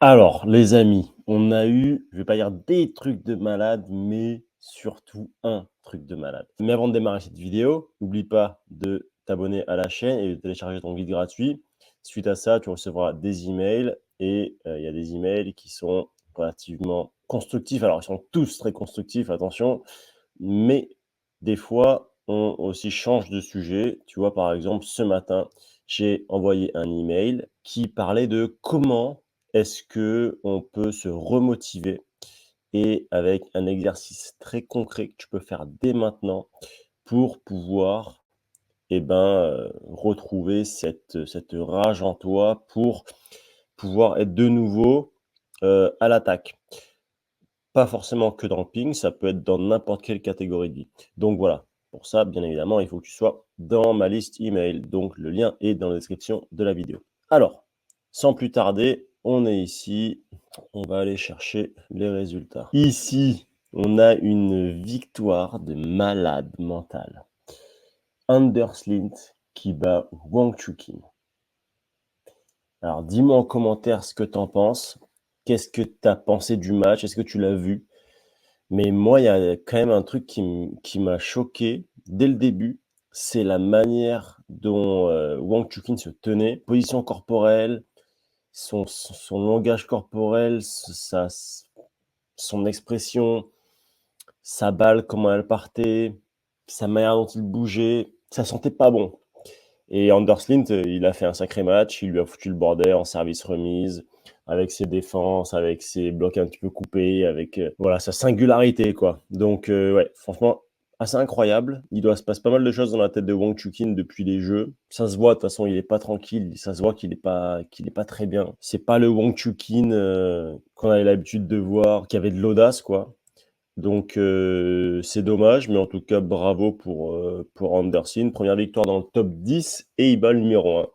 Alors, les amis, on a eu, je vais pas dire des trucs de malade, mais surtout un truc de malade. Mais avant de démarrer cette vidéo, n'oublie pas de t'abonner à la chaîne et de télécharger ton guide gratuit. Suite à ça, tu recevras des emails et il y a des emails qui sont relativement constructifs. Alors, ils sont tous très constructifs, attention, mais des fois, on aussi change de sujet. Tu vois, par exemple, ce matin, j'ai envoyé un email qui parlait de comment est-ce que on peut se remotiver et avec un exercice très concret que tu peux faire dès maintenant pour pouvoir, retrouver cette rage en toi pour pouvoir être de nouveau, à l'attaque. Pas forcément que dans le ping, ça peut être dans n'importe quelle catégorie de vie. Donc voilà, pour ça, bien évidemment, il faut que tu sois dans ma liste email. Donc le lien est dans la description de la vidéo. Alors, sans plus tarder, on est ici. On va aller chercher les résultats. Ici, on a une victoire de malade mental. Underslint qui bat Wang Chuqin. Alors, dis-moi en commentaire ce que tu en penses. Qu'est-ce que tu as pensé du match? Est-ce que tu l'as vu? Mais moi, il y a quand même un truc qui m'a choqué dès le début, c'est la manière dont, Wang Chuqin se tenait. Position corporelle, son langage corporel, son expression, sa balle, comment elle partait, sa manière dont il bougeait, ça sentait pas bon. Et Anderslint, il a fait un sacré match, il lui a foutu le bordel en service remise, avec ses défenses, avec ses blocs un petit peu coupés, avec voilà, sa singularité, quoi. Donc, ouais, franchement, assez incroyable. Il doit se passer pas mal de choses dans la tête de Wang Chuqin depuis les jeux. Ça se voit, de toute façon, il est pas tranquille, ça se voit qu'il est pas très bien. C'est pas le Wang Chuqin qu'on avait l'habitude de voir, qui avait de l'audace, quoi. Donc c'est dommage, mais en tout cas bravo pour Anderson. Première victoire dans le top 10 et il bat le numéro 1.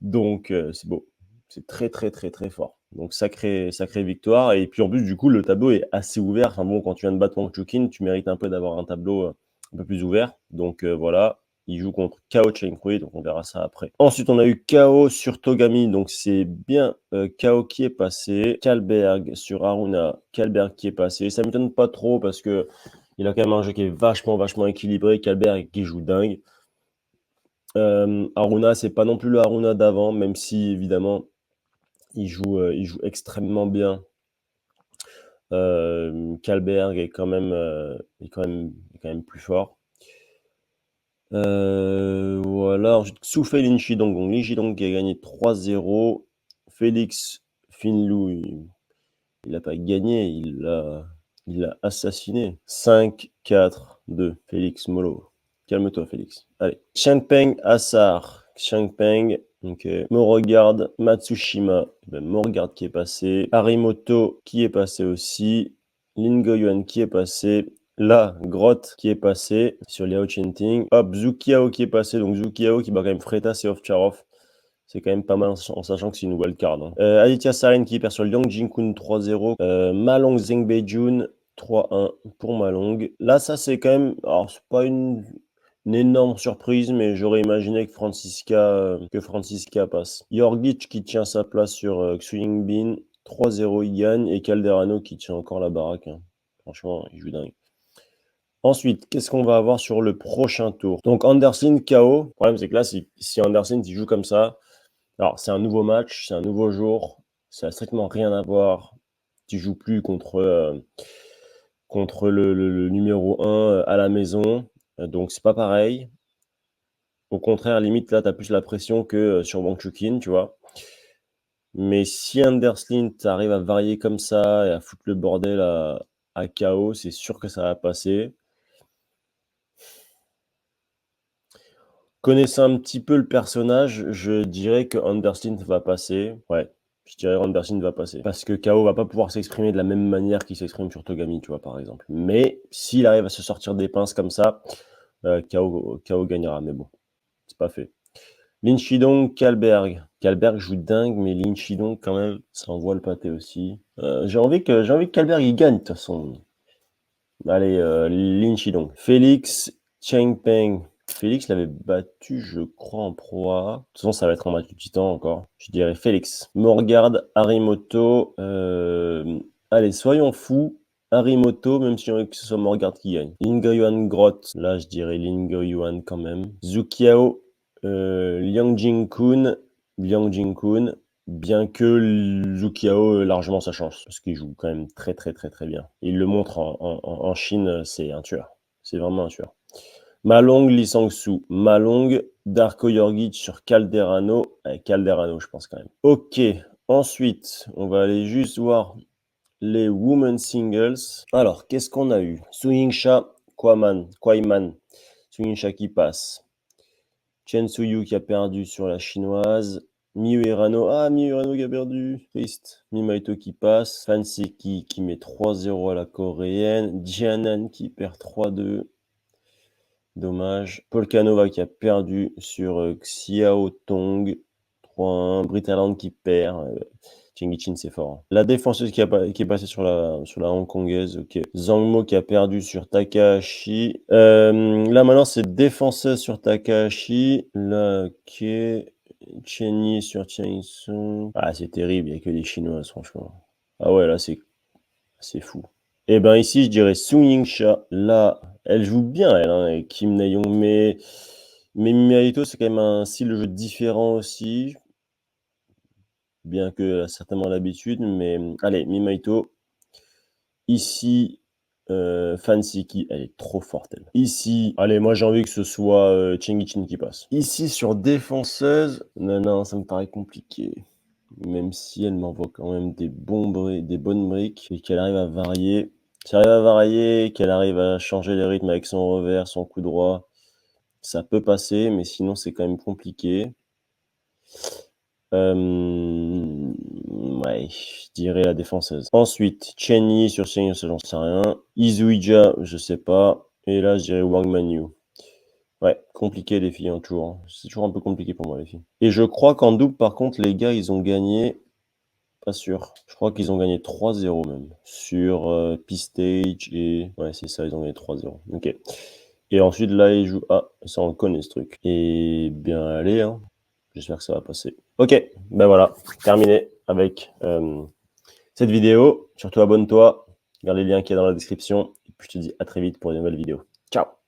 Donc c'est beau. C'est très, très, très, très fort. Donc sacrée victoire et puis en plus du coup le tableau est assez ouvert. Enfin bon, quand tu viens de battre Wang Chuqin, tu mérites un peu d'avoir un tableau, un peu plus ouvert. Donc voilà, il joue contre Kao Chen Kui, donc on verra ça après. Ensuite, on a eu Kao sur Togami, donc c'est bien Kao qui est passé. Kalberg sur Aruna, Kalberg qui est passé. Ça m'étonne pas trop parce que il a quand même un jeu qui est vachement équilibré. Kalberg qui joue dingue. Aruna, c'est pas non plus le Aruna d'avant, même si évidemment il joue extrêmement bien. Kalberg est quand même plus fort. Voilà, ensuite Soufei Linchidong, donc Linchidong qui a gagné 3-0. Félix Finlou, il n'a pas gagné, il l'a assassiné. 5-4-2, Félix Molo. Calme-toi, Félix. Allez. Changpeng Assar. Changpeng, ok. Morogard Matsushima. Morogard qui est passé. Harimoto qui est passé aussi. Lin Goyuan qui est passé. La Grotte qui est passé sur Liao Chenting. Hop, Zukiao qui est passé. Donc Zukiao qui bat quand même Freitas et Ovtcharov. C'est quand même pas mal en sachant que c'est une wildcard. Hein. Aditya Saren qui perd sur Liang Jinkun 3-0. Malong Zhengbei-jun 3-1 pour Malong. Là, ça c'est quand même... Alors, c'est pas une énorme surprise, mais j'aurais imaginé que Francisca passe. Jorgic qui tient sa place sur Xu Yingbin. 3-0, il gagne. Et Calderano qui tient encore la baraque. Hein. Franchement, il joue dingue. Ensuite, qu'est-ce qu'on va avoir sur le prochain tour? Donc Anderson KO. Le problème, c'est que là, si Anderson il joue comme ça, alors c'est un nouveau match, c'est un nouveau jour, ça n'a strictement rien à voir. Tu joues plus contre le numéro 1 à la maison, donc c'est pas pareil. Au contraire, limite, là, tu as plus la pression que sur Wang Chuqin, tu vois. Mais si Anderslint arrive à varier comme ça et à foutre le bordel à KO, c'est sûr que ça va passer. Connaissant un petit peu le personnage, je dirais que Anderslint va passer. Ouais, je dirais Anderslint va passer. Parce que KO va pas pouvoir s'exprimer de la même manière qu'il s'exprime sur Togami, tu vois, par exemple. Mais s'il arrive à se sortir des pinces comme ça, KO gagnera. Mais bon, c'est pas fait. Lin Shidong, Kalberg. Kalberg joue dingue, mais Lin Shidong, quand même, ça envoie le pâté aussi. J'ai envie que Kalberg il gagne, de toute façon. Allez, Lin Shidong. Félix Chengpeng. Félix l'avait battu, je crois, en Pro A. De toute façon, ça va être en match du titan encore. Je dirais Félix. Morgard, Harimoto. Allez, soyons fous. Harimoto, même si on veut que ce soit Morgard qui gagne. Lingoyuan Grot. Là, je dirais Lingoyuan quand même. Zukiao. Liang Jing-kun. Liang Jing-kun. Bien que Zukiao largement sa chance. Parce qu'il joue quand même très très très très bien. Il le montre en Chine, c'est un tueur. C'est vraiment un tueur. Malong, Lee Sang-soo. Malong, Darko Yorgic sur Calderano. Calderano, je pense quand même. Ok, ensuite, on va aller juste voir les women singles. Alors, qu'est-ce qu'on a eu? Su Ying-sha, Kwaiman. Su Ying-sha qui passe. Chen Su-yu qui a perdu sur la chinoise. Miyu Hirano. Ah, Miyu Hirano qui a perdu. Triste. Mimaito qui passe. Fancy qui met 3-0 à la coréenne. Jianan qui perd 3-2. Dommage. Polkanova qui a perdu sur Xiao Tong. 3-1. Brittaland qui perd. Chin, c'est fort. La défenseuse qui est passée sur la hongkongaise. Ok. Zhangmo qui a perdu sur Takahashi. Là, maintenant, c'est défenseuse sur Takahashi. Là, ok. Chenny sur Chang-sung. Ah, c'est terrible. Il n'y a que des Chinoises, franchement. Ah ouais, là, c'est fou. Et ben ici, je dirais Su Ying-sha. Là, elle joue bien, elle, hein, et Kim Na-young, mais Mimaito, c'est quand même un style de jeu différent aussi, bien qu'elle a certainement l'habitude, mais allez, Mimaito. Ici, Fancy qui, elle est trop forte, elle. Ici, allez, moi j'ai envie que ce soit Chin qui passe. Ici, sur défenseuse, non, ça me paraît compliqué. Même si elle m'envoie quand même des bonnes briques et qu'elle arrive à varier. Si elle arrive à varier, qu'elle arrive à changer les rythmes avec son revers, son coup droit, ça peut passer, mais sinon c'est quand même compliqué. Ouais, je dirais la défenseuse. Ensuite, Chenny sur Chenny, j'en sais rien. Izuija, je sais pas. Et là, je dirais Wang Manyu. Ouais, compliqué les filles, hein, toujours. Hein. C'est toujours un peu compliqué pour moi, les filles. Et je crois qu'en double, par contre, les gars, ils ont gagné. Pas sûr. Je crois qu'ils ont gagné 3-0 même. Sur P-Stage et... Ouais, c'est ça, ils ont gagné 3-0. Ok. Et ensuite, là, ils jouent... Ah, ça, on le connaît, ce truc. Et bien, allez, hein. J'espère que ça va passer. Ok, ben voilà. Terminé avec cette vidéo. Surtout, abonne-toi. Regarde les liens qu'il y a dans la description. Et puis, je te dis à très vite pour une nouvelle vidéo. Ciao!